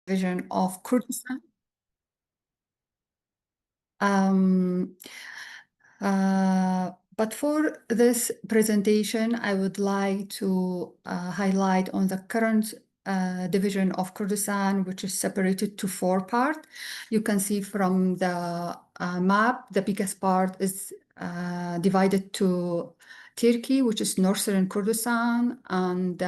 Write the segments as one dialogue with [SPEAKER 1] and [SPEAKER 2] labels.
[SPEAKER 1] division of Kurdistan. Um, but for this presentation, I would like to highlight on the current division of Kurdistan, which is separated to 4 parts. You can see from the map, the biggest part is divided to Turkey, which is northern Kurdistan, and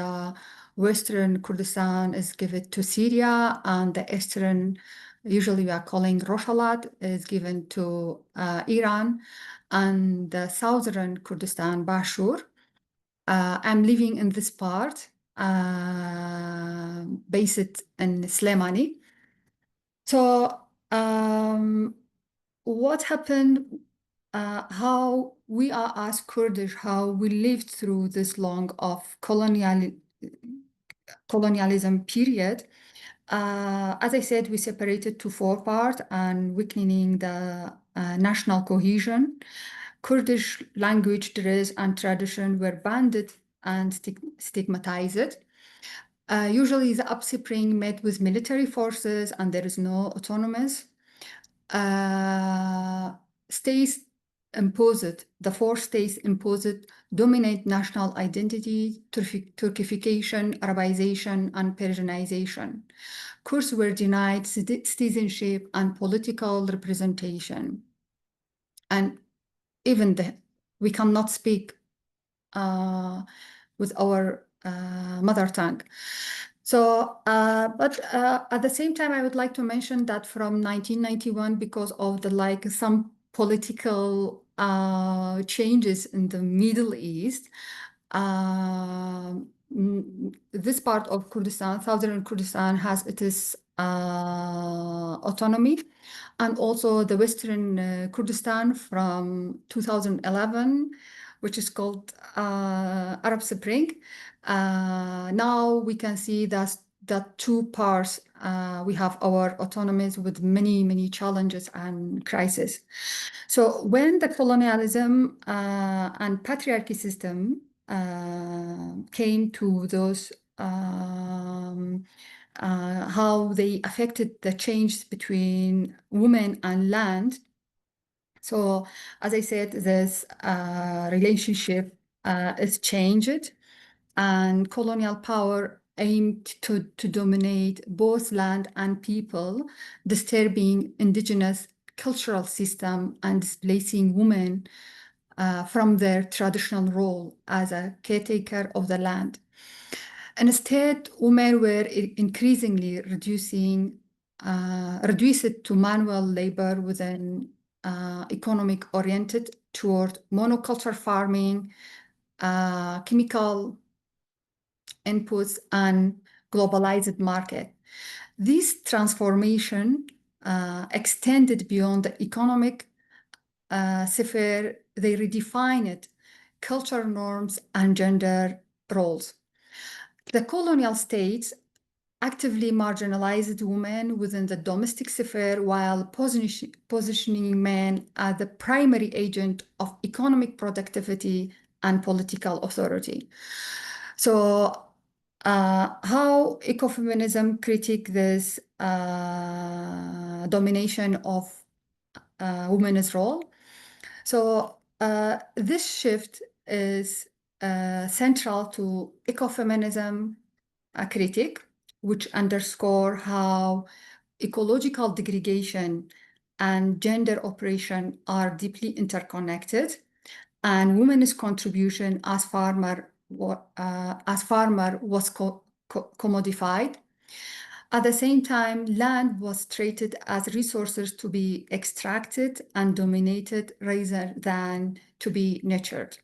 [SPEAKER 1] western Kurdistan is given to Syria, and the eastern, usually we are calling Rojava, is given to Iran, and the southern Kurdistan, Bashur. I'm living in this part, based in Slemani. So what happened, how we are as Kurdish, how we lived through this long of colonialism period. As I said, we separated to 4 parts and weakening the national cohesion. Kurdish language, dress, and tradition were banned and stigmatized. Usually the upspring met with military forces and there is no autonomous. States imposed, the 4 states imposed dominant national identity, Turkification, Arabization, and Persianization. Kurds were denied citizenship and political representation. And even we cannot speak with our mother tongue. So, but at the same time, I would like to mention that from 1991, because of some political changes in the Middle East, this part of Kurdistan, southern Kurdistan, has its autonomy, and also the western Kurdistan from 2011, which is called Arab Spring. Now we can see that 2 parts, we have our autonomies with many challenges and crises. So when the colonialism and patriarchy system came to those, how they affected the change between women and land. So as I said, this relationship is changed, and colonial power aimed to dominate both land and people, disturbing indigenous cultural system and displacing women from their traditional role as a caretaker of the land. Instead, women were increasingly reduced to manual labor within economic oriented toward monoculture farming, chemical inputs, and globalized market. This transformation extended beyond the economic sphere. They redefined cultural norms and gender roles. The colonial states actively marginalized women within the domestic sphere while positioning men as the primary agent of economic productivity and political authority. So how ecofeminism critique this domination of women's role? So this shift is central to ecofeminism critique, which underscore how ecological degradation and gender oppression are deeply interconnected, and women's contribution as farmer was commodified. At the same time, land was treated as resources to be extracted and dominated rather than to be nurtured.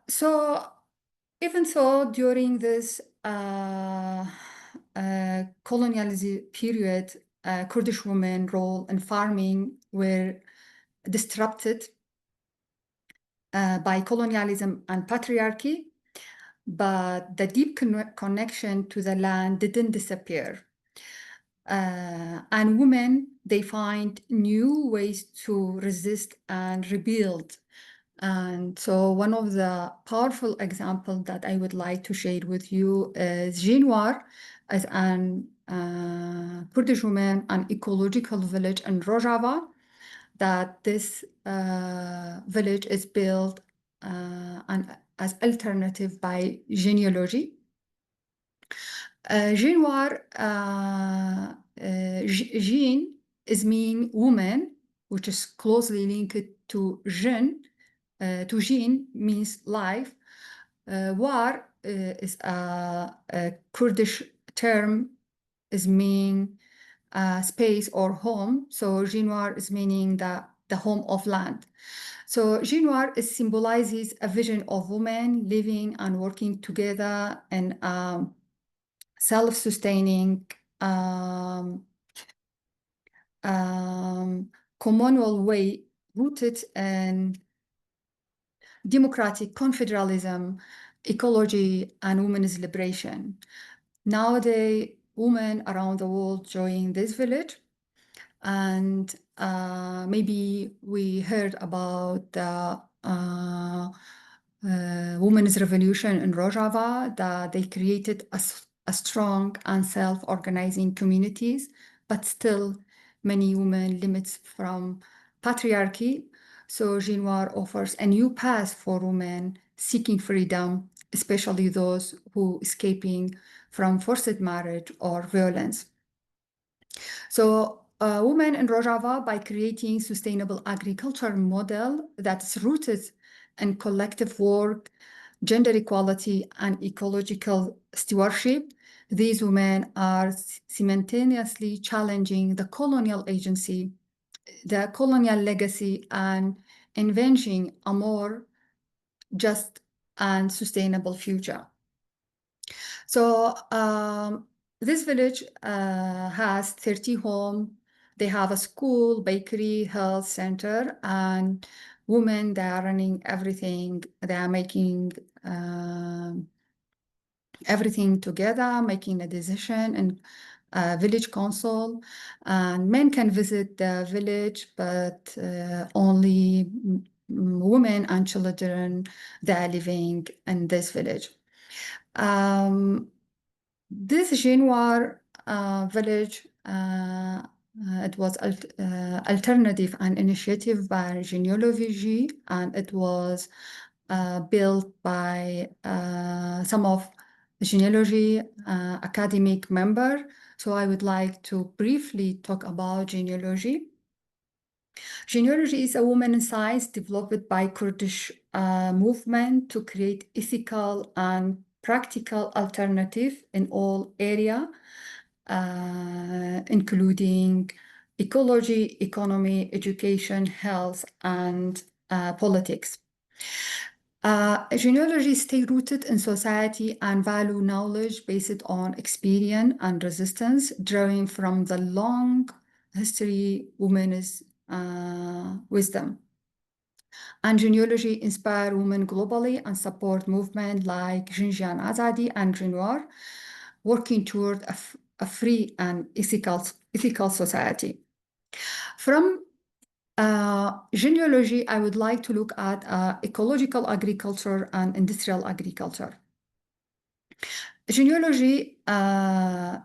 [SPEAKER 1] So even so, during this colonialism period, Kurdish women's role in farming were disrupted by colonialism and patriarchy, but the deep connection to the land didn't disappear. And women, they find new ways to resist and rebuild. And so one of the powerful examples that I would like to share with you is Jinwar, as an Kurdish women an ecological village in Rojava, that this village is built as alternative by Jineolojî. Jinwar, Jin is mean woman, which is closely linked to Jin. To Jin means life. War is a Kurdish term, is mean space or home. So Jinwar is meaning the home of land. So Jinwar symbolizes a vision of women living and working together in self-sustaining, communal way rooted in democratic confederalism, ecology, and women's liberation. Nowadays, women around the world join this village, and maybe we heard about the women's revolution in Rojava, that they created a strong and self-organizing communities, but still many women limits from patriarchy. So Jinwar offers a new path for women seeking freedom, especially those who escaping from forced marriage or violence. So women in Rojava, by creating sustainable agriculture model that's rooted in collective work, gender equality, and ecological stewardship, these women are simultaneously challenging the colonial agency, the colonial legacy, and inventing a more just and sustainable future. So this village has 30 homes. They have a school, bakery, health center, and women, they are running everything. They are making everything together, making a decision in village council. And men can visit the village, but only women and children, they are living in this village. This Jinwar village, it was alternative and initiative by Jineolojî, and it was built by some of Jineolojî academic member. So I would like to briefly talk about Jineolojî. Jineolojî is a woman in science developed by Kurdish movement to create ethical and practical alternative in all area, including ecology, economy, education, health, and politics. Genealogy stay rooted in society and value knowledge based on experience and resistance, drawing from the long history women's wisdom. And genealogy inspire women globally and support movements like Jinjan Azadi and Jinwar, working toward a free and ethical society. From Jineolojî, I would like to look at ecological agriculture and industrial agriculture. Jineolojî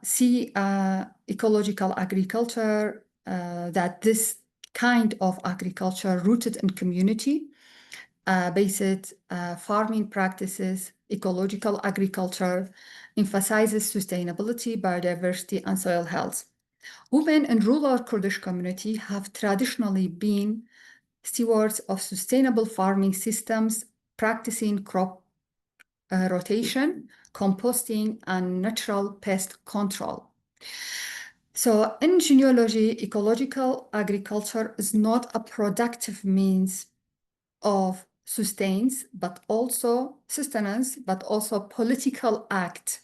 [SPEAKER 1] see ecological agriculture, that this kind of agriculture rooted in community, based farming practices, ecological agriculture, emphasizes sustainability, biodiversity, and soil health. Women in rural Kurdish community have traditionally been stewards of sustainable farming systems, practicing crop rotation, composting, and natural pest control. So in Jineolojî, ecological agriculture is not a productive means of sustenance, but also sustenance, but also political act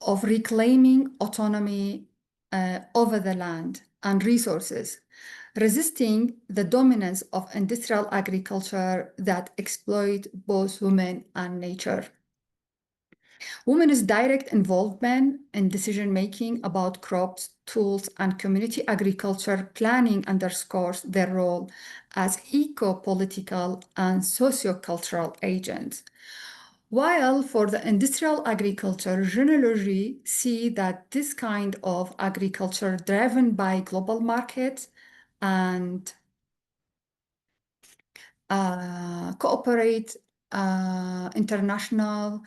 [SPEAKER 1] of reclaiming autonomy over the land and resources, resisting the dominance of industrial agriculture that exploit both women and nature. Women's direct involvement in decision-making about crops, tools, and community agriculture planning underscores their role as eco-political and socio-cultural agents. While for the industrial agriculture, Jineolojî see that this kind of agriculture driven by global markets and cooperate international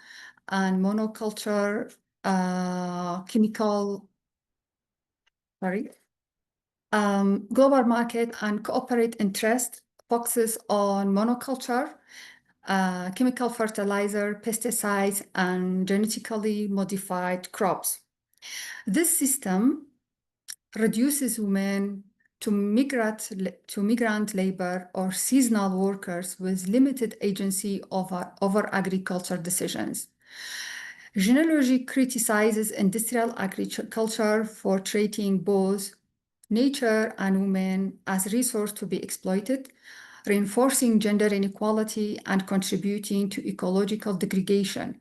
[SPEAKER 1] and monoculture chemical, sorry, global market and cooperate interest focuses on monoculture, chemical fertilizer, pesticides, and genetically modified crops. This system reduces women to migrant labor or seasonal workers with limited agency over agriculture decisions. Jineolojî criticizes industrial agriculture for treating both nature and women as resource to be exploited, reinforcing gender inequality and contributing to ecological degradation.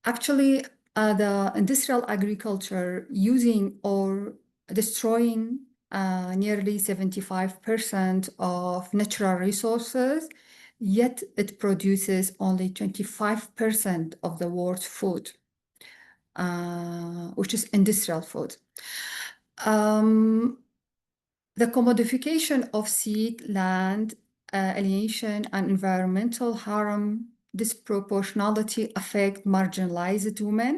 [SPEAKER 1] Actually, the industrial agriculture using or destroying nearly 75% of natural resources, yet it produces only 25% of the world's food, which is industrial food. The commodification of seed, land, alienation, and environmental harm disproportionately affect marginalized women.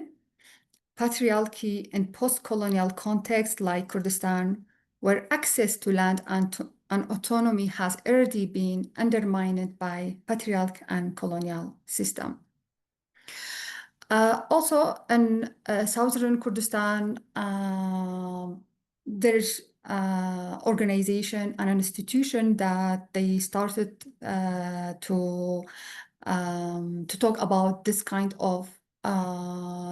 [SPEAKER 1] Patriarchy in post-colonial contexts like Kurdistan, where access to land and autonomy has already been undermined by patriarch and colonial system. Also in southern Kurdistan, there's organization and an institution that they started to talk about this kind of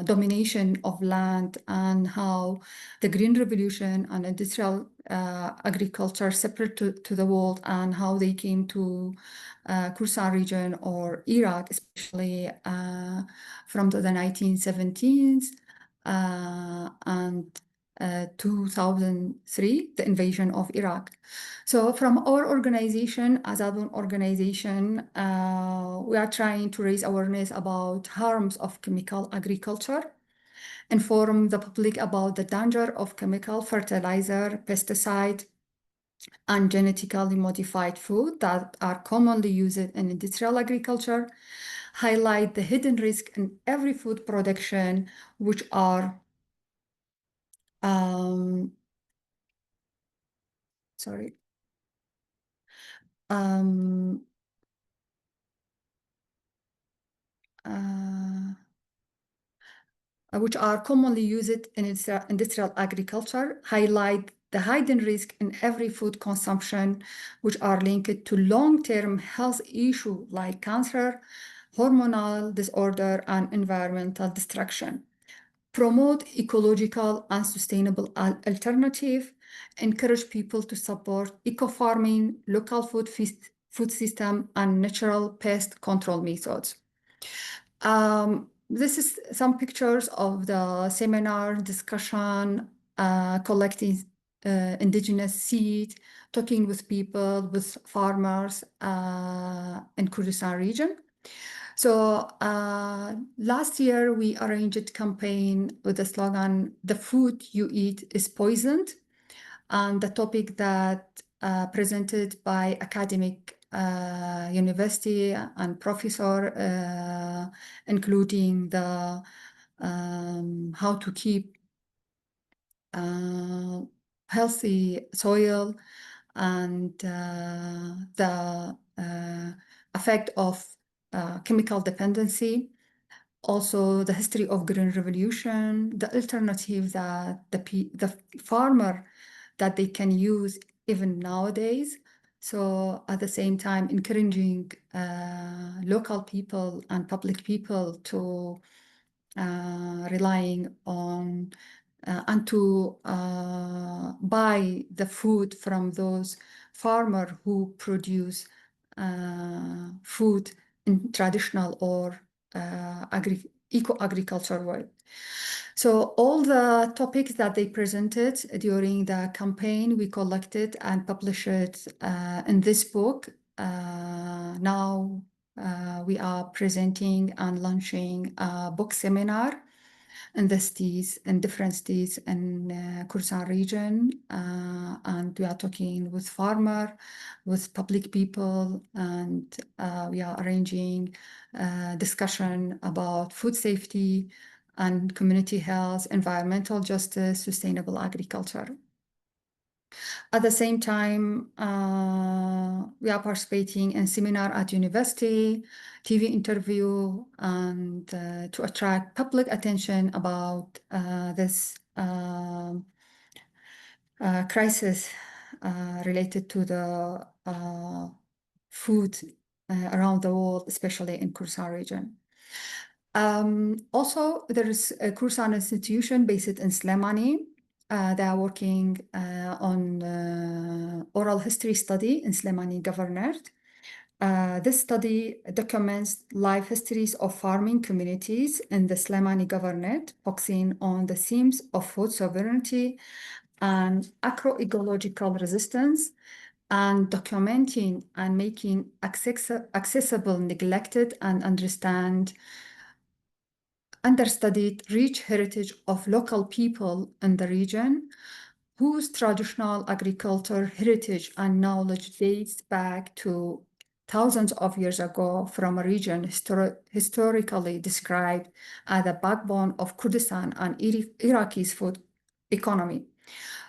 [SPEAKER 1] domination of land and how the Green Revolution and industrial agriculture separate to the world and how they came to Kurdistan region or Iraq, especially from the 1970s and 2003, the invasion of Iraq. So from our organization, as an organization, we are trying to raise awareness about harms of chemical agriculture, inform the public about the danger of chemical fertilizer, pesticide, and genetically modified food that are commonly used in industrial agriculture, highlight the hidden risk in every food production, which are sorry. Which are commonly used in industrial agriculture, highlight the hidden risk in every food consumption, which are linked to long-term health issues like cancer, hormonal disorder, and environmental destruction. Promote ecological and sustainable alternative, encourage people to support eco-farming, local food system, and natural pest control methods. This is some pictures of the seminar discussion, collecting indigenous seed, talking with people, with farmers in Kurdistan region. So last year we arranged a campaign with the slogan, "The food you eat is poisoned," and the topic that presented by academic university and professor, including the how to keep healthy soil and the effect of chemical dependency, also the history of Green Revolution, the alternative that the farmer that they can use even nowadays. So at the same time, encouraging local people and public people to relying on and to buy the food from those farmers who produce food in traditional or eco-agriculture way. So all the topics that they presented during the campaign, we collected and published it in this book. Now we are presenting and launching a book seminar in the cities, in different cities in Kurdistan region. And we are talking with farmer, with public people, and we are arranging discussion about food safety and community health, environmental justice, sustainable agriculture. At the same time, we are participating in seminar at university, TV interview, and to attract public attention about this crisis related to the food around the world, especially in Kurdistan region. Also, there is a Kurdistan institution based in Slemani. They are working on oral history study in Slemani Governorate. This study documents life histories of farming communities in the Slemani Governorate, focusing on the themes of food sovereignty and agroecological resistance, and documenting and making accessible, neglected, and understudied rich heritage of local people in the region, whose traditional agriculture heritage and knowledge dates back to thousands of years ago from a region historically described as the backbone of Kurdistan and Iraqi's food economy.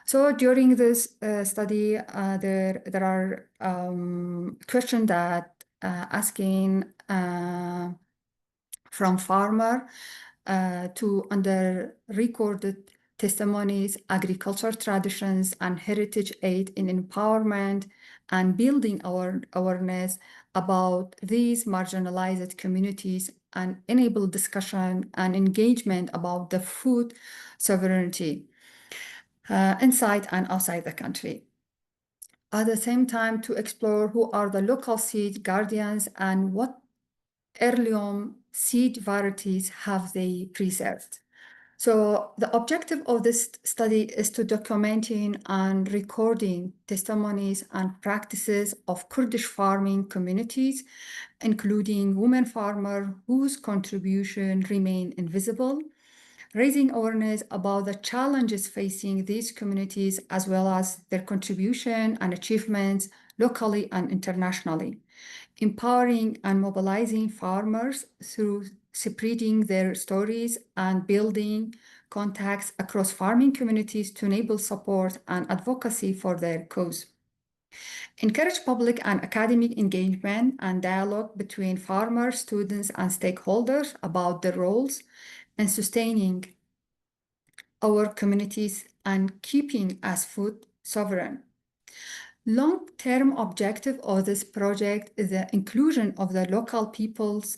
[SPEAKER 1] So during this study, there are questions that asking from farmer to under recorded testimonies, agriculture traditions, and heritage aid in empowerment and building our awareness about these marginalized communities and enable discussion and engagement about the food sovereignty inside and outside the country. At the same time, to explore who are the local seed guardians and what heirloom seed varieties have they preserved. So the objective of this study is to documenting and recording testimonies and practices of Kurdish farming communities, including women farmers whose contribution remain invisible, raising awareness about the challenges facing these communities, as well as their contribution and achievements locally and internationally, empowering and mobilizing farmers through spreading their stories and building contacts across farming communities to enable support and advocacy for their cause. Encourage public and academic engagement and dialogue between farmers, students, and stakeholders about their roles in sustaining our communities and keeping us food sovereign. Long-term objective of this project is the inclusion of the local people's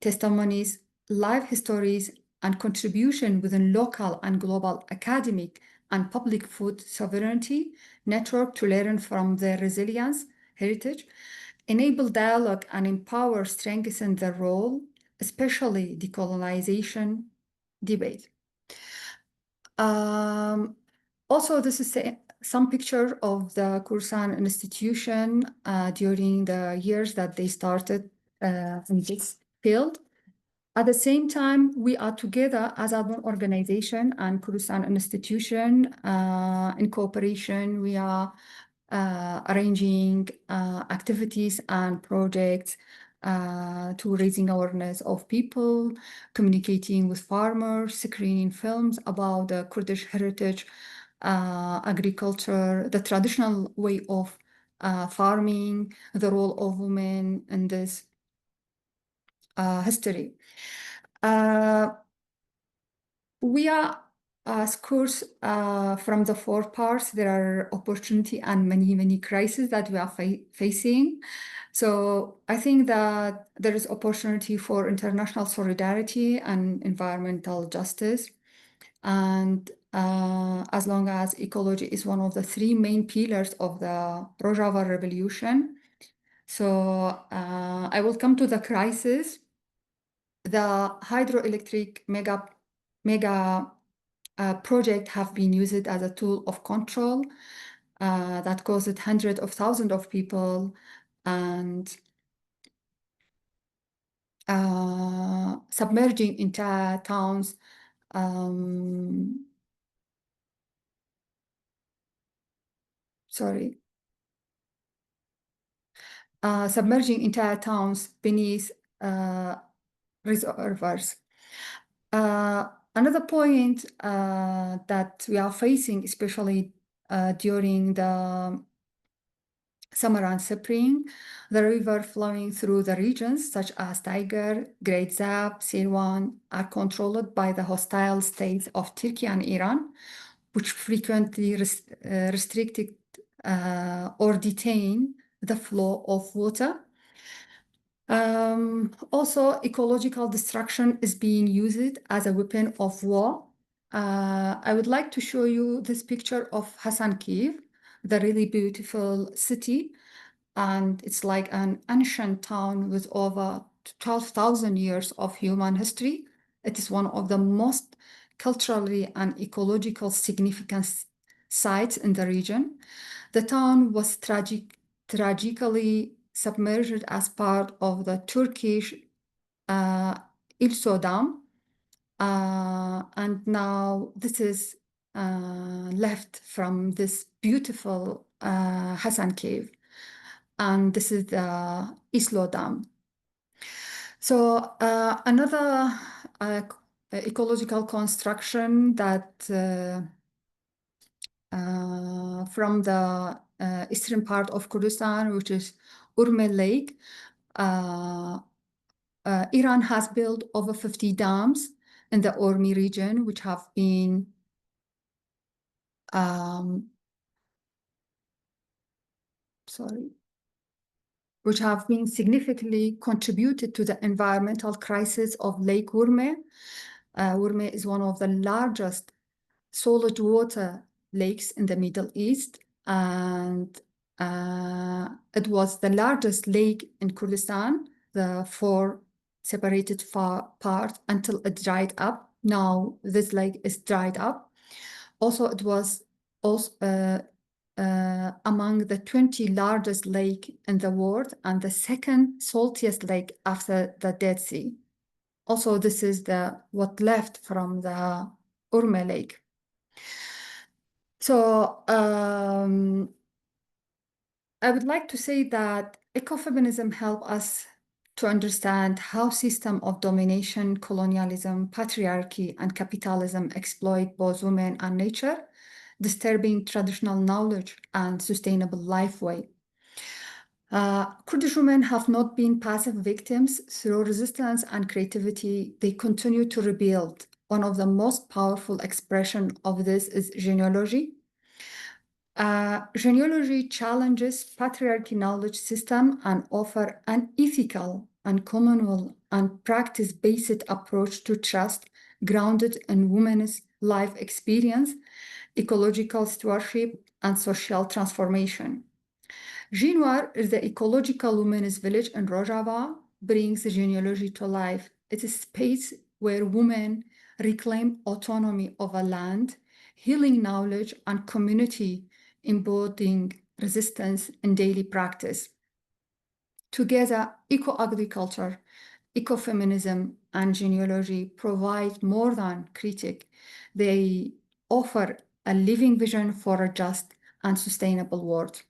[SPEAKER 1] testimonies, life histories, and contribution within local and global academic and public food sovereignty network to learn from their resilience, heritage, enable dialogue and empower, strengthen their role, especially decolonization debate. Also, this is some picture of the Kurdistan institution during the years that they started in this field. At the same time, we are together as an organization and Kurdistan institution in cooperation. We are arranging activities and projects to raising awareness of people, communicating with farmers, screening films about the Kurdish heritage, agriculture, the traditional way of farming, the role of women in this history. We are, of course, from the four parts, there are opportunity and many crises that we are facing. So I think that there is opportunity for international solidarity and environmental justice. And as long as ecology is one of the three main pillars of the Rojava revolution. So I will come to the crisis. The hydroelectric mega project have been used as a tool of control that caused hundreds of thousands of people and submerging entire towns. Submerging entire towns beneath reservoirs. Another point that we are facing, especially during the summer and spring, the river flowing through the regions such as Tiger, Great Zab, Sirwan are controlled by the hostile states of Turkey and Iran, which frequently restricted or detain the flow of water. Also, ecological destruction is being used as a weapon of war. I would like to show you this picture of Hasankeyf, the really beautiful city. And it's like an ancient town with over 12,000 years of human history. It is one of the most culturally and ecological significant sites in the region. The town was tragically submerged as part of the Turkish İlso Dam. And now this is left from this beautiful Hasankeyf. And this is the İlso Dam. So another ecological construction that from the eastern part of Kurdistan, which is Urme Lake, Iran has built over 50 dams in the Urmi region, which have been significantly contributed to the environmental crisis of Lake Urme. Urme is one of the largest solid water lakes in the Middle East, and it was the largest lake in Kurdistan, the four separated parts, until it dried up. Now this lake is dried up. Also, it was also among the 20 largest lake in the world and the second saltiest lake after the Dead Sea. Also, this is what left from the Urme Lake. So I would like to say that ecofeminism helps us to understand how systems of domination, colonialism, patriarchy, and capitalism exploit both women and nature, disturbing traditional knowledge and sustainable life way. Kurdish women have not been passive victims. Through resistance and creativity, they continue to rebuild. One of the most powerful expressions of this is Jineolojî. Jineolojî challenges patriarchy knowledge system and offer an ethical and communal and practice-based approach to trust grounded in women's life experience, ecological stewardship, and social transformation. Jinwar is the ecological women's village in Rojava, brings Jineolojî to life. It is a space where women reclaim autonomy over land, healing knowledge, and community, embodying resistance in daily practice. Together, eco-agriculture, ecofeminism, and Jineolojî provide more than critique. They offer a living vision for a just and sustainable world.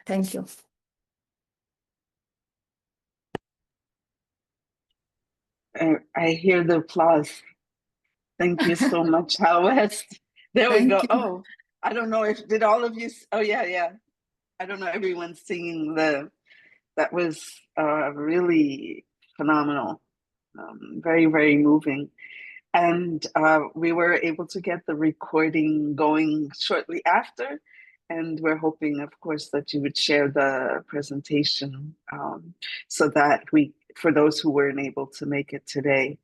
[SPEAKER 1] Thank you.
[SPEAKER 2] I hear the applause. Thank you so much, Hal West. There we go. Oh, I don't know if, did all of you, oh yeah. I don't know, everyone's singing that was really phenomenal. Very, very moving. And we were able to get the recording going shortly after. And we're hoping, of course, that you would share the presentation so that for those who weren't able to make it today.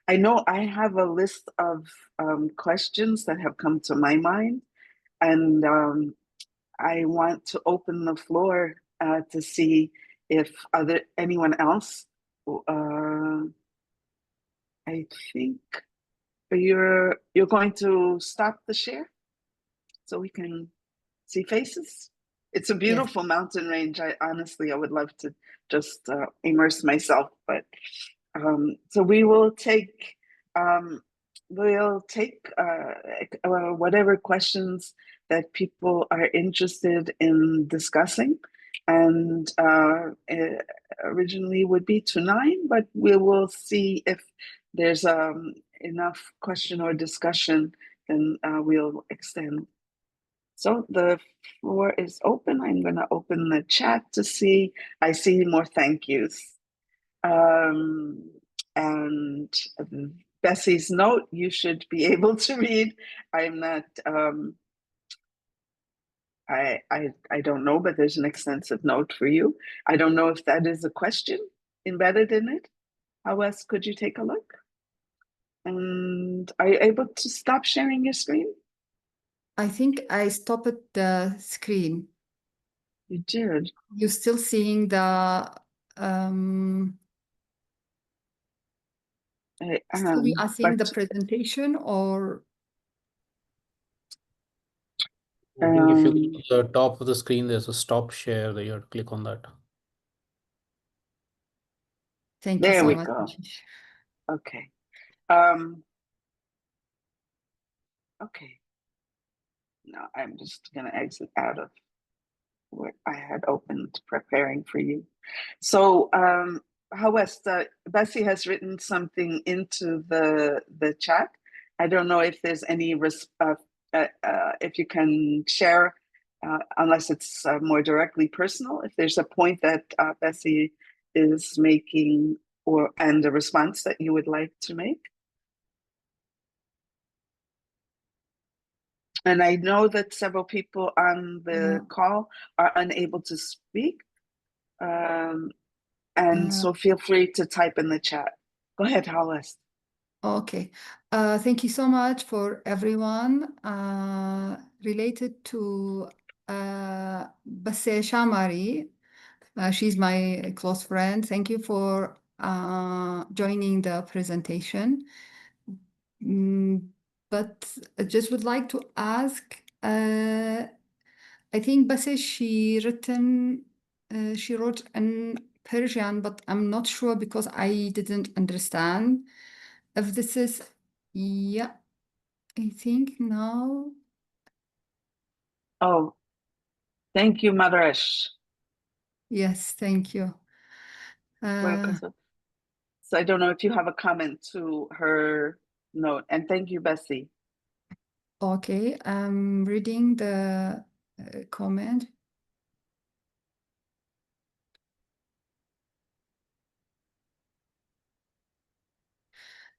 [SPEAKER 2] I know I have a list of questions that have come to my mind, and I want to open the floor to see if anyone else, I think you're going to stop the share so we can see faces. It's a beautiful mountain range. I honestly, I would love to just immerse myself, but so we'll take whatever questions that people are interested in discussing, and originally would be to 9, but we will see if there's enough question or discussion, then we'll extend. So the floor is open. I'm going to open the chat to see. I see more thank yous. And Bessie's note, you should be able to read. I'm not, I don't know, but there's an extensive note for you. I don't know if that is a question embedded in it. How else could you take a look? And are you able to stop sharing your screen?
[SPEAKER 1] I think I stopped the screen.
[SPEAKER 2] You did.
[SPEAKER 1] You're still seeing the still you are seeing the presentation, or
[SPEAKER 3] I think if you go to the top of the screen, there's a stop share there. You have to click on that.
[SPEAKER 1] Thank you so much.
[SPEAKER 2] There we go. Okay. Okay. Now I'm just going to exit out of what I had opened preparing for you. So, Bessie has written something into the chat. I don't know if there's any if you can share, unless it's more directly personal, if there's a point that Bessie is making and a response that you would like to make. And I know that several people on the call are unable to speak. So feel free to type in the chat. Go ahead, Hollis.
[SPEAKER 1] Okay. Thank you so much for everyone. Related to Basseh Shamari, she's my close friend. Thank you for joining the presentation. But I just would like to ask, I think Basseh, she wrote in Persian, but I'm not sure because I didn't understand if this is, yeah, I think now.
[SPEAKER 2] Oh, thank you, Madaresh.
[SPEAKER 1] Yes, thank you.
[SPEAKER 2] So I don't know if you have a comment to her note. And thank you, Bessie.
[SPEAKER 1] Okay, I'm reading the comment.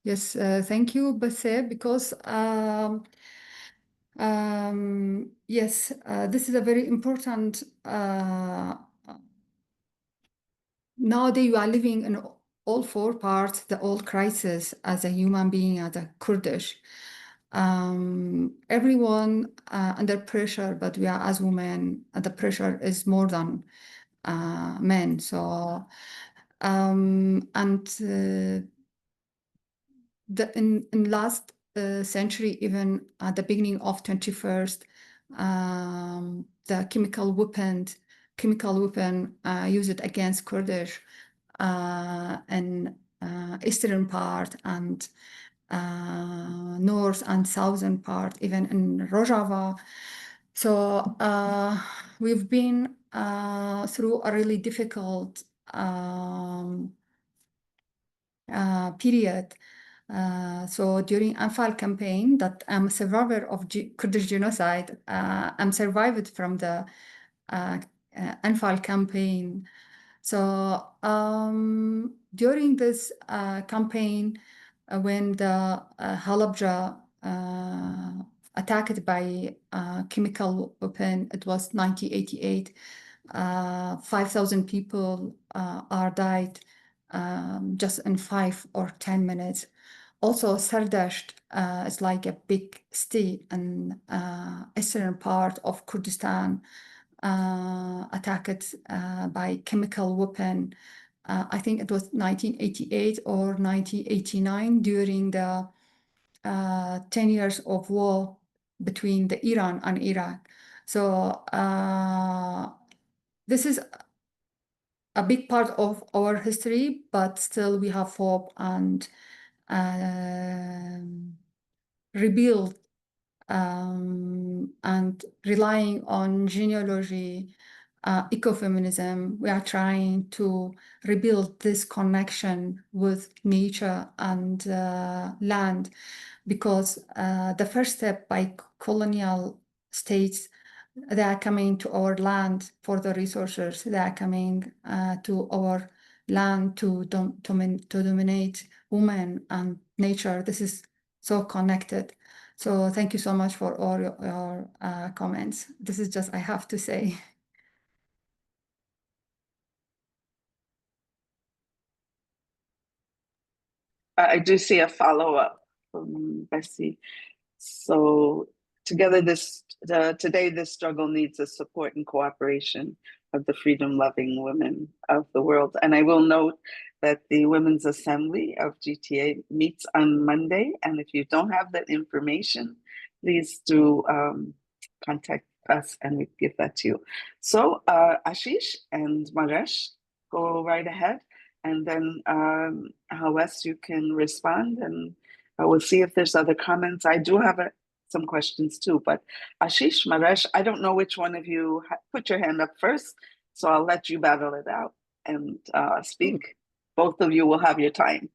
[SPEAKER 1] Yes, thank you, Basseh, because yes, this is a very important. Nowadays, you are living in all 4 parts, the old crisis as a human being, as a Kurdish. Everyone under pressure, but we are as women, the pressure is more than men. So, in last century, even at the beginning of 21st, the chemical weapon used against Kurdish in eastern part and north and southern part, even in Rojava. So we've been through a really difficult period. So during Anfal campaign, that I'm a survivor of Kurdish genocide, I'm survived from the Anfal campaign. So during this campaign, when the Halabja attacked by chemical weapon, it was 1988. 5,000 people are died just in 5 or 10 minutes. Also, Sardasht is like a big city in eastern part of Kurdistan, attacked by chemical weapon. I think it was 1988 or 1989 during the 10 years of war between the Iran and Iraq. So this is a big part of our history, but still we have hope and rebuild and relying on genealogy, ecofeminism. We are trying to rebuild this connection with nature and land, because the first step by colonial states, they are coming to our land for the resources. They are coming to our land to dominate women and nature. This is so connected. So thank you so much for all your comments. This is just I have to say.
[SPEAKER 2] I do see a follow-up from Bessie. So today this struggle needs the support and cooperation of the freedom-loving women of the world. And I will note that the Women's Assembly of GTA meets on Monday. And if you don't have that information, please do contact us and we give that to you. So Ashish and Maresh, go right ahead. And then Hawes, you can respond, and we'll see if there's other comments. I do have some questions too, but Ashish, Maresh, I don't know which one of you put your hand up first, so I'll let you battle it out and speak. Both of you will have your time.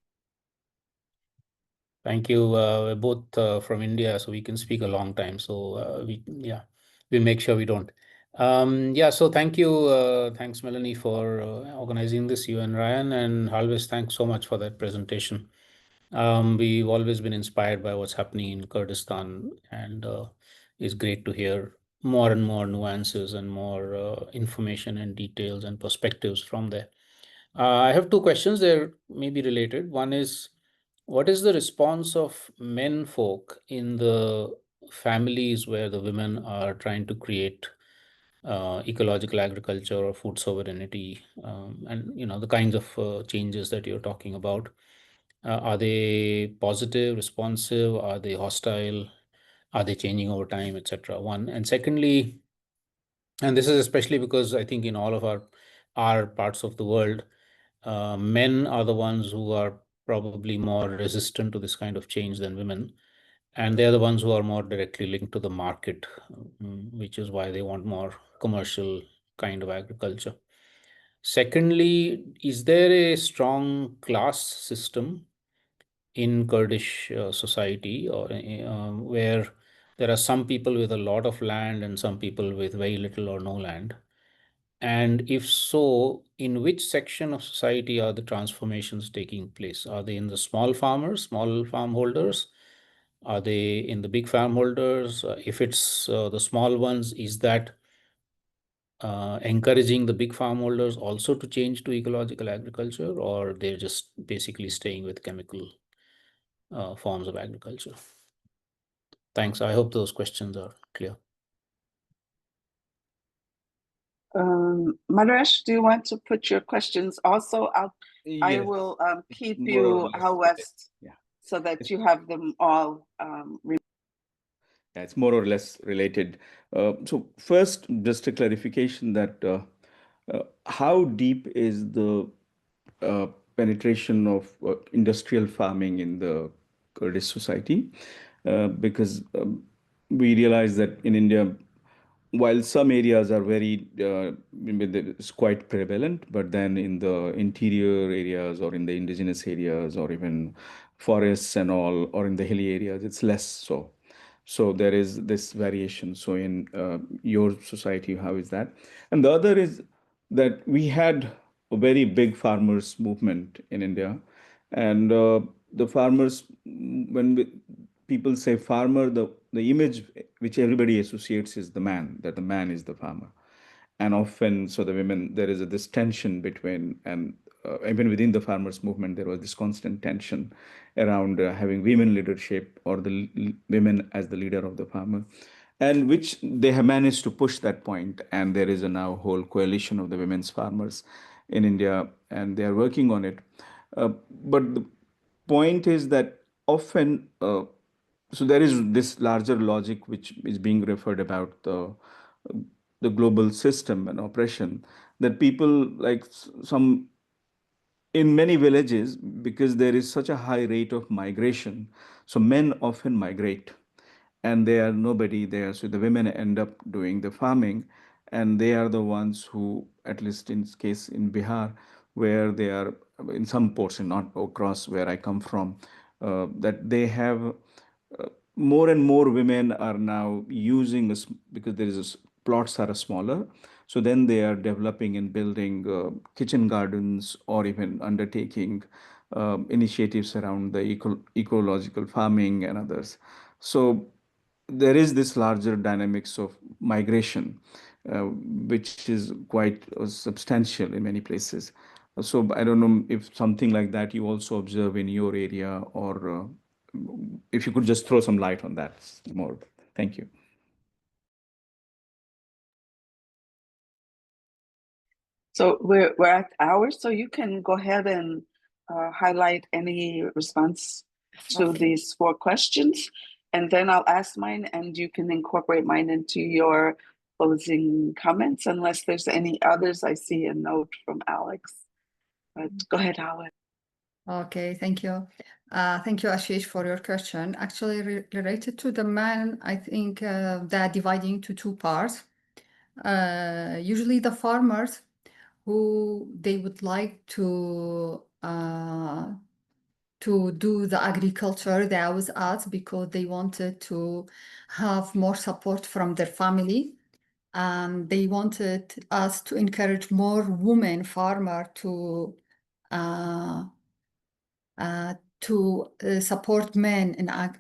[SPEAKER 3] Thank you. We're both from India, so we can speak a long time. So we'll make sure we don't. So thank you. Thanks, Melanie, for organizing this, you and Ryan, and Halvis, thanks so much for that presentation. We've always been inspired by what's happening in Kurdistan, and it's great to hear more and more nuances and more information and details and perspectives from there. I have two questions. They're maybe related. One is, what is the response of men folk in the families where the women are trying to create ecological agriculture or food sovereignty, and the kinds of changes that you're talking about? Are they positive, responsive? Are they hostile? Are they changing over time, etc.? One. And secondly, and this is especially because I think in all of our parts of the world, men are the ones who are probably more resistant to this kind of change than women. And they're the ones who are more directly linked to the market, which is why they want more commercial kind of agriculture. Secondly, is there a strong class system in Kurdish society, or where there are some people with a lot of land and some people with very little or no land? And if so, in which section of society are the transformations taking place? Are they in the small farmers, small farm holders? Are they in the big farm holders? If it's the small ones, is that encouraging the big farm holders also to change to ecological agriculture, or they're just basically staying with chemical forms of agriculture? Thanks. I hope those questions are clear.
[SPEAKER 2] Maresh, do you want to put your questions also? I will keep you West, so that you have them all.
[SPEAKER 4] It's more or less related. So first, just a clarification that how deep is the penetration of industrial farming in the Kurdish society? Because we realize that in India, while some areas are very, it's quite prevalent, but then in the interior areas or in the indigenous areas or even forests and all, or in the hilly areas, it's less so. So there is this variation. So in your society, how is that? And the other is that we had a very big farmers movement in India. And the farmers, people say farmer, the image which everybody associates is the man, that the man is the farmer. And often, so the women, there is this tension between, and even within the farmers movement, there was this constant tension around having women leadership or the women as the leader of the farmer, and which they have managed to push that point. And there is a now whole coalition of the women's farmers in India, and they are working on it. But the point is that often, so there is this larger logic which is being referred about the the global system and oppression, that people like some in many villages, because there is such a high rate of migration, so men often migrate and they are nobody there. So the women end up doing the farming, and they are the ones who, at least in this case in Bihar, where they are in some portion, not across where I come from, that they have more and more women are now using this because there is plots are smaller. So then they are developing and building kitchen gardens, or even undertaking initiatives around the ecological farming and others. So there is this larger dynamics of migration, which is quite substantial in many places. So I don't know if something like that you also observe in your area, or if you could just throw some light on that more. Thank you.
[SPEAKER 2] So we're at hours, so you can go ahead and highlight any response to these 4 questions, and then I'll ask mine, and you can incorporate mine into your closing comments, unless there's any others. I see a note from Alex, but go ahead, Alex.
[SPEAKER 1] Okay, thank you. Thank you, Ashish, for your question. Actually, related to the man, I think they're dividing to 2 parts. Usually the farmers who they would like to do the agriculture, they always ask because they wanted to have more support from their family, and they wanted us to encourage more women farmer to support men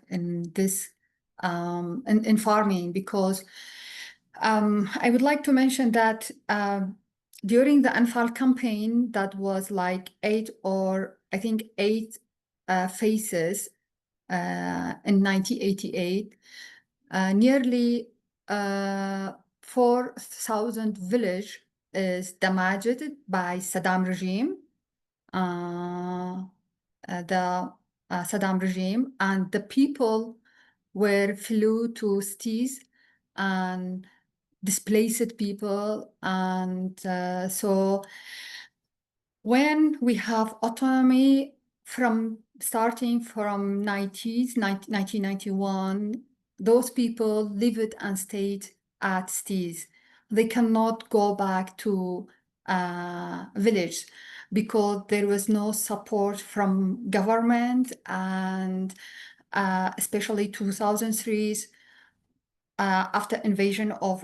[SPEAKER 1] in this in farming, because I would like to mention that during the Anfal campaign, that was like 8 phases in 1988, nearly 4,000 village is damaged by Saddam regime. The Saddam regime, and the people were flew to cities and displaced people, and so when we have autonomy from starting from 1991, those people lived and stayed at cities. They cannot go back to village because there was no support from government, and especially 2003 after invasion of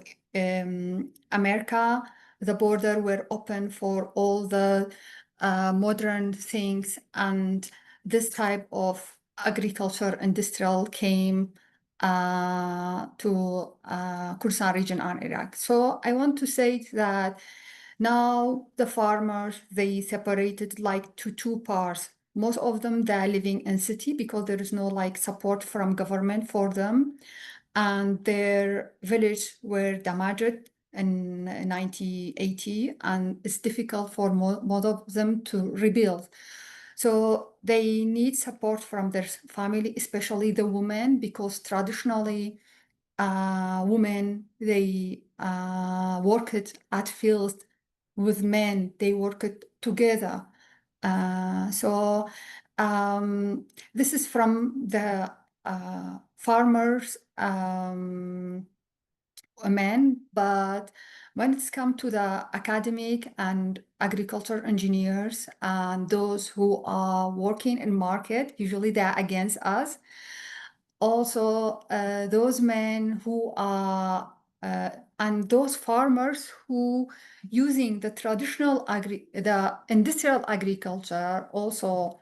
[SPEAKER 1] America, the border were open for all the modern things, and this type of agriculture industrial came to Kurdistan region and Iraq. So I want to say that now the farmers, they separated like to 2 parts. Most of them, they're living in city because there is no like support from government for them, and their village were damaged in 1980, and it's difficult for most of them to rebuild. So they need support from their family, especially the women, because traditionally women, they worked at fields with men, they worked together. So this is from the farmers men, but when it's come to the academic and agriculture engineers and those who are working in market, usually they're against us. Also, those men who are and those farmers who using the traditional the industrial agriculture, also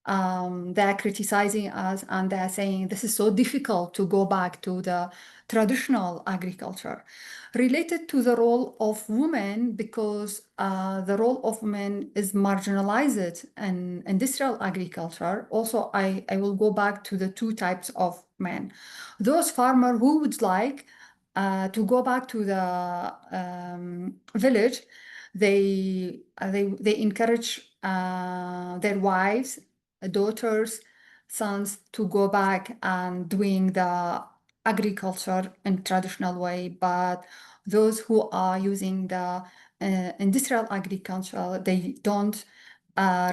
[SPEAKER 1] they're criticizing us, and they're saying this is so difficult to go back to the traditional agriculture. Related to the role of women, because the role of women is marginalized in industrial agriculture. Also, I will go back to the 2 types of men. Those farmers who would like to go back to the village, they encourage their wives, daughters, sons to go back and doing the agriculture in traditional way, but those who are using the industrial agriculture, they don't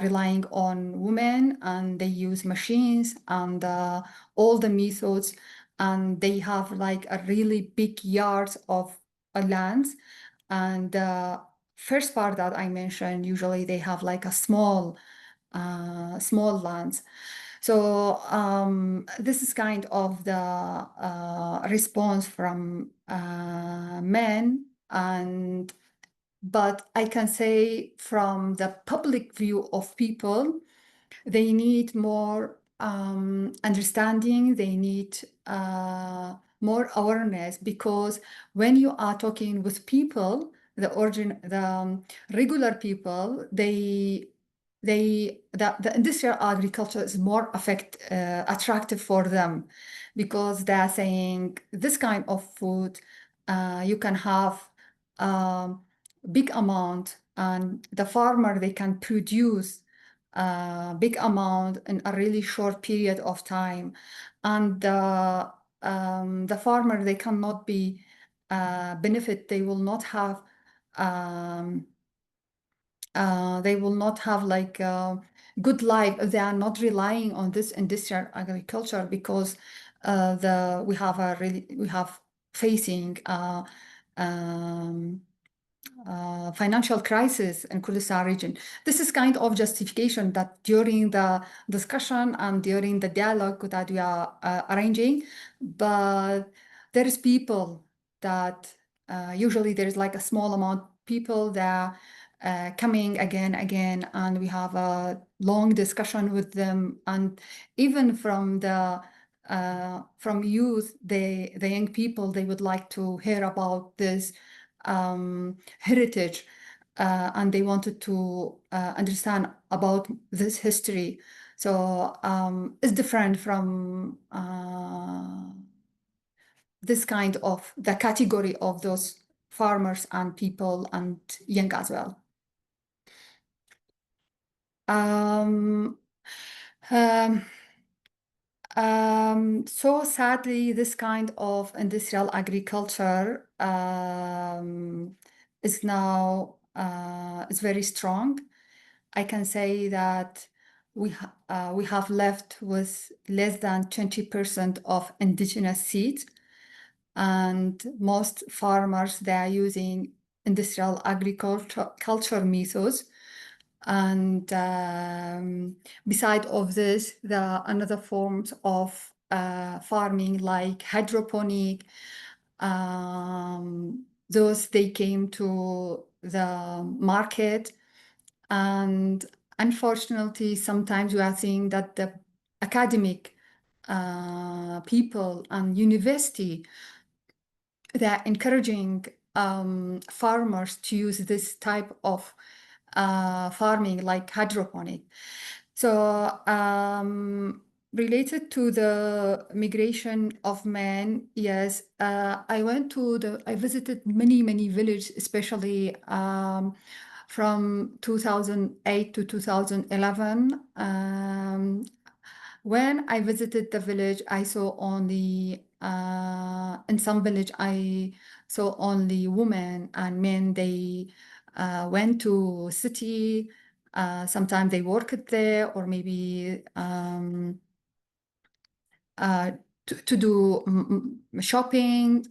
[SPEAKER 1] relying on women, and they use machines and all the methods, and they have like a really big yards of lands. And the first part that I mentioned, usually they have like a small lands. So this is kind of the response from men, but I can say from the public view of people, they need more understanding, they need more awareness, because when you are talking with people, the regular people, the industrial agriculture is more attractive for them, because they're saying this kind of food you can have big amount, and the farmer, they can produce big amount in a really short period of time, and the farmer, they cannot be benefit, they will not have like a good life if they are not relying on this industrial agriculture, because we have facing financial crisis in Kurdistan region. This is kind of justification that during the discussion and during the dialogue that we are arranging, but there is people that usually there is like a small amount of people that coming again, and we have a long discussion with them, and even from youth, the young people, they would like to hear about this heritage, and they wanted to understand about this history. So it's different from this kind of the category of those farmers and people and young as well. So sadly, this kind of industrial agriculture is now is very strong. I can say that we have left with less than 20% of indigenous seeds, and most farmers, they are using industrial agriculture methods. And beside of this, there are another forms of farming like hydroponic. Those, they came to the market, and unfortunately, sometimes we are seeing that the academic people and university, they're encouraging farmers to use this type of farming like hydroponic. So related to the migration of men, yes, I visited many villages, especially from 2008 to 2011. When I visited the village, I saw only, in some village, I saw only women, and men, they went to city. Sometimes they worked there, or maybe to do shopping.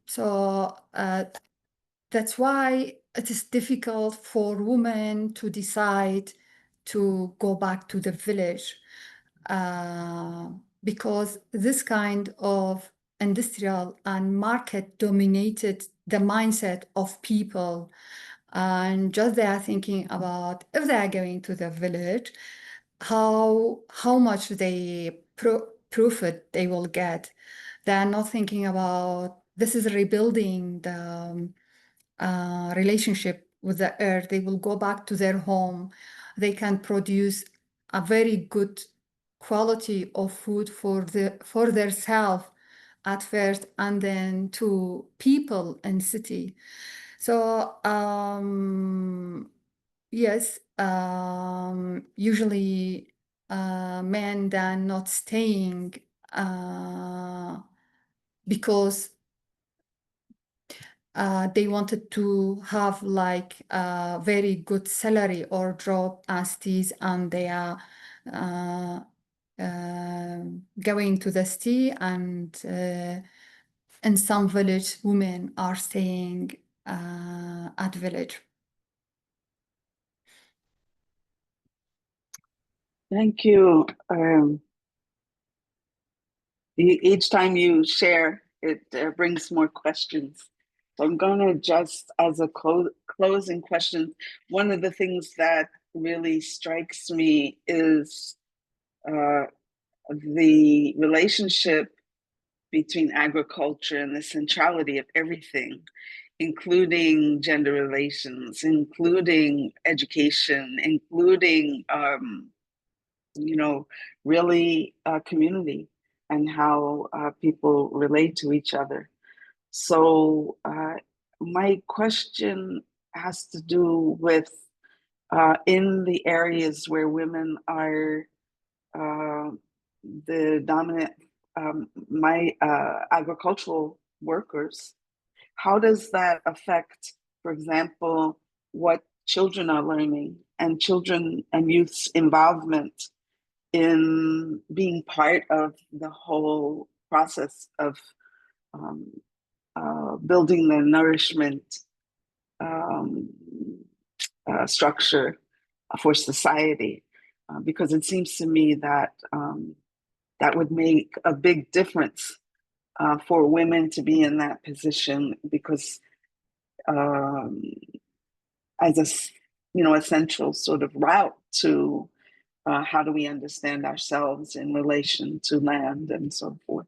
[SPEAKER 1] So that's why it is difficult for women to decide to go back to the village, because this kind of industrial and market dominated the mindset of people, and just they are thinking about, if they are going to the village, how much they profit they will get. They are not thinking about this is rebuilding the relationship with the earth. They will go back to their home. They can produce a very good quality of food for their self at first, and then to people in city. So yes, usually men, they're not staying because they wanted to have like a very good salary or job as these, and they are going to the city, and in some village, women are staying at village.
[SPEAKER 2] Thank you. Each time you share, it brings more questions. So I'm going to just, as a closing question, one of the things that really strikes me is the relationship between agriculture and the centrality of everything, including gender relations, including education, including, really community and how people relate to each other. So my question has to do with in the areas where women are the dominant, agricultural workers, how does that affect, for example, what children are learning and children and youth's involvement in being part of the whole process of building the nourishment structure for society? Because it seems to me that that would make a big difference for women to be in that position, because as a central sort of route to how do we understand ourselves in relation to land and so forth.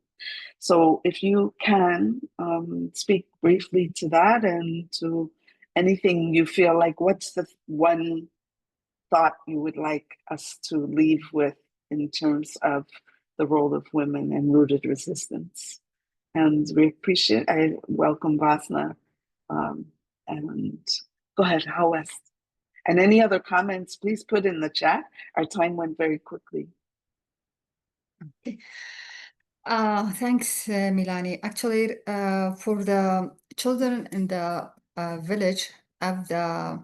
[SPEAKER 2] So if you can speak briefly to that and to anything you feel like, what's the one thought you would like us to leave with in terms of the role of women in rooted resistance? And I welcome Vasna. And go ahead, Hawes. And any other comments, please put in the chat. Our time went very quickly.
[SPEAKER 1] Thanks, Milani. Actually, for the children in the village of their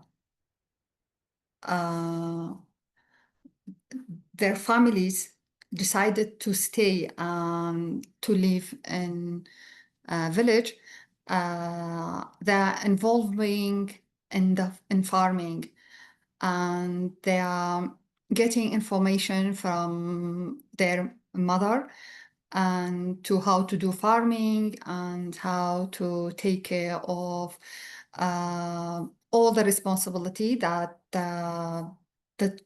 [SPEAKER 1] families decided to stay to live in a village. They're involving in farming, and they are getting information from their mother and to how to do farming and how to take care of all the responsibility that the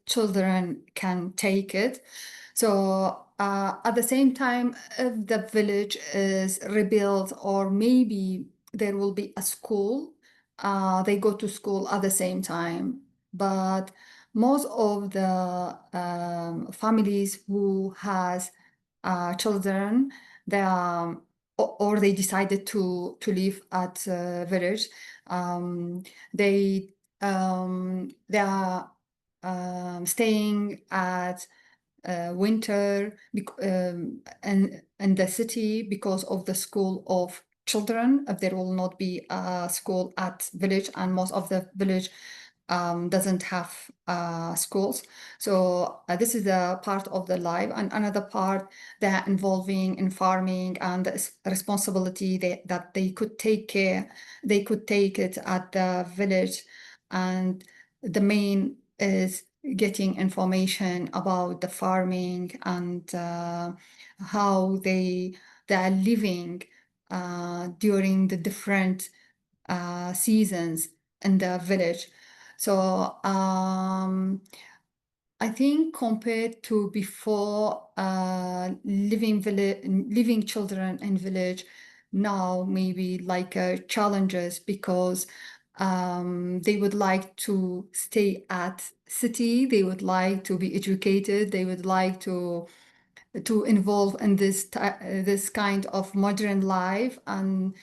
[SPEAKER 1] children can take it. So at the same time, if the village is rebuilt, or maybe there will be a school, they go to school at the same time. But most of the families who has children, they are, or they decided to live at village. They are staying at winter and in the city because of the school of children. There will not be a school at village, and most of the village doesn't have schools. So this is a part of the life, and another part that involving in farming and the responsibility that they could take care, they could take it at the village. And the main is getting information about the farming and how they are living during the different seasons in the village. So I think compared to before, living children in village now maybe like challenges, because they would like to stay at city, they would like to be educated, they would like to involve in this kind of modern life. And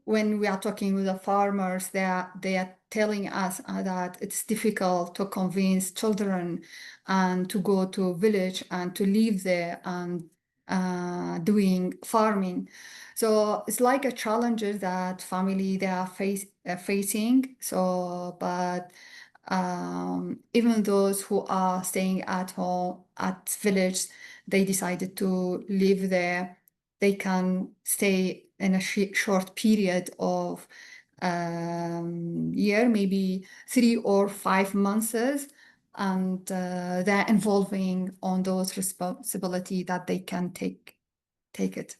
[SPEAKER 1] when we are talking with the farmers, they are telling us that it's difficult to convince children and to go to village and to live there and doing farming. So it's like a challenge that family they are facing. So, but even those who are staying at home, at village, they decided to live there. They can stay in a short period of year, maybe 3 or 5 months, and they're involving on those responsibility that they can take it.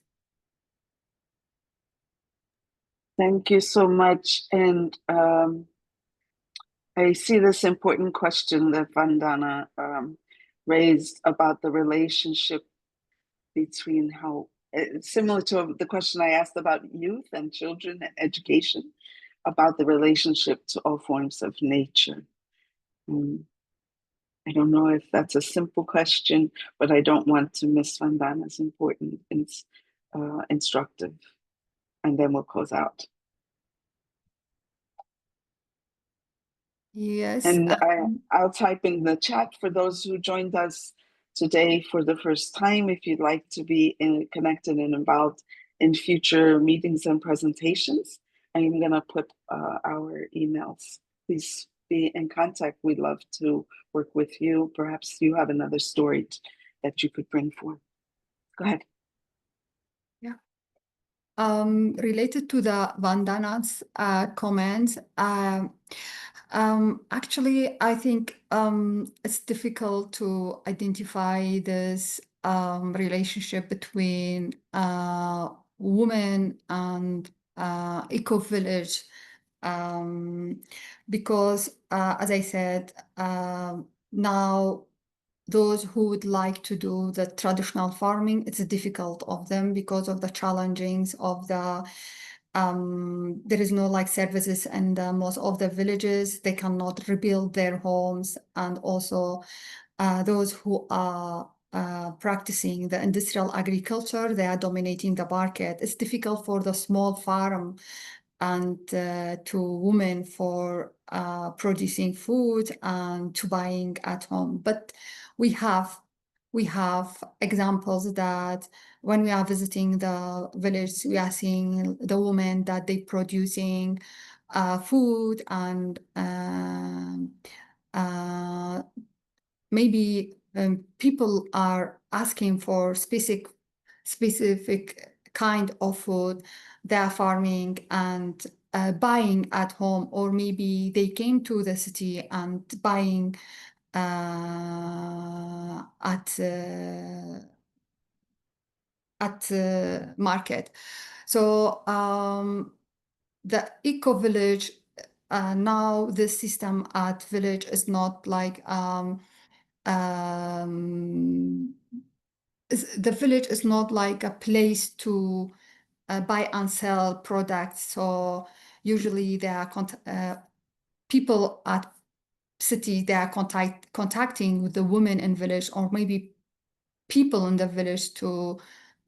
[SPEAKER 2] Thank you so much. And I see this important question that Vandana raised about the relationship between how, similar to the question I asked about youth and children and education, about the relationship to all forms of nature. I don't know if that's a simple question, but I don't want to miss Vandana's important instructive. And then we'll close out.
[SPEAKER 1] Yes.
[SPEAKER 2] And I'll type in the chat for those who joined us today for the first time. If you'd like to be connected and involved in future meetings and presentations, I'm going to put our emails. Please be in contact. We'd love to work with you. Perhaps you have another story that you could bring forth. Go ahead.
[SPEAKER 1] Yeah. Related to the Vandana's comments, actually, I think it's difficult to identify this relationship between women and eco-village, because, as I said, now those who would like to do the traditional farming, it's difficult of them because of the challengings of the there is no like services in most of the villages. They cannot rebuild their homes, and also those who are practicing the industrial agriculture, they are dominating the market. It's difficult for the small farm and to women for producing food and to buying at home. But we have examples that when we are visiting the village, we are seeing the women that they producing food, and maybe people are asking for specific kind of food they are farming and buying at home, or maybe they came to the city and buying at market. So the eco village, now this system at village is not like the village is not like a place to buy and sell products. So usually there are people at city, they are contacting with the women in village, or maybe people in the village to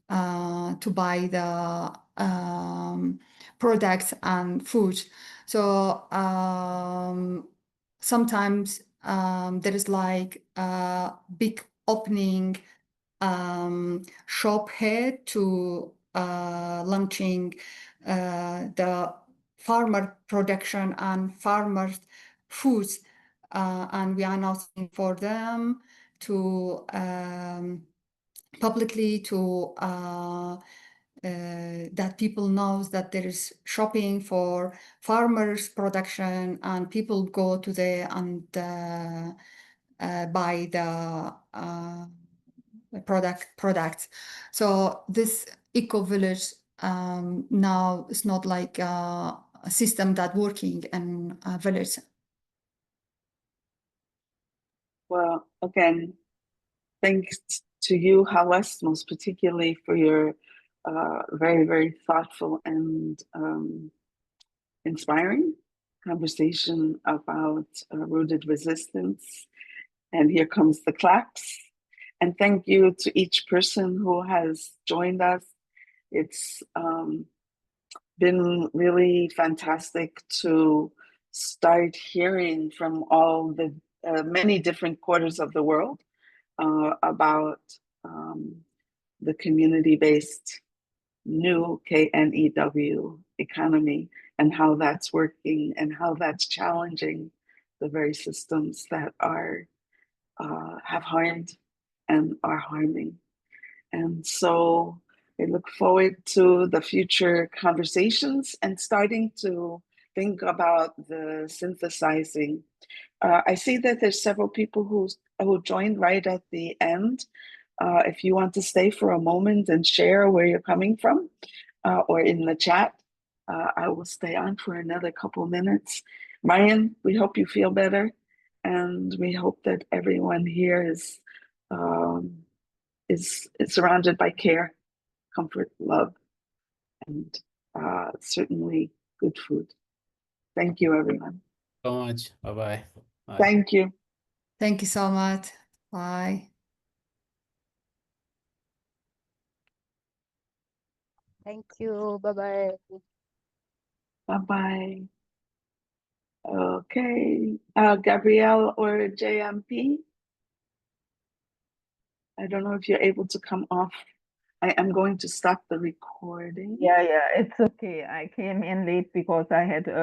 [SPEAKER 1] buy the products and food. So sometimes there is like a big opening shop here to launching the farmer production and farmers foods, and we are now seeing for them to publicly to that people knows that there is shopping for farmers production, and people go to there and buy the products. So this eco village now is not like a system that working in a village.
[SPEAKER 2] Well, again, thanks to you, Hawes, most particularly for your very, very thoughtful and inspiring conversation about rooted resistance. And here comes the claps. And thank you to each person who has joined us. It's been really fantastic to start hearing from all the many different quarters of the world about the community-based new KNEW economy and how that's working and how that's challenging the very systems that are have harmed and are harming. And so I look forward to the future conversations and starting to think about the synthesizing. I see that there's several people who joined right at the end. If you want to stay for a moment and share where you're coming from, or in the chat, I will stay on for another couple minutes. Ryan, we hope you feel better, and we hope that everyone here is surrounded by care, comfort, love, and certainly good food. Thank you, everyone.
[SPEAKER 3] So much. Bye-bye. Bye.
[SPEAKER 2] Thank you.
[SPEAKER 1] Thank you so much. Bye.
[SPEAKER 5] Thank you. Bye-bye.
[SPEAKER 2] Bye-bye. Okay. Gabrielle or JMP? I don't know if you're able to come off. I am going to stop the recording.
[SPEAKER 6] Yeah, it's okay. I came in late because I had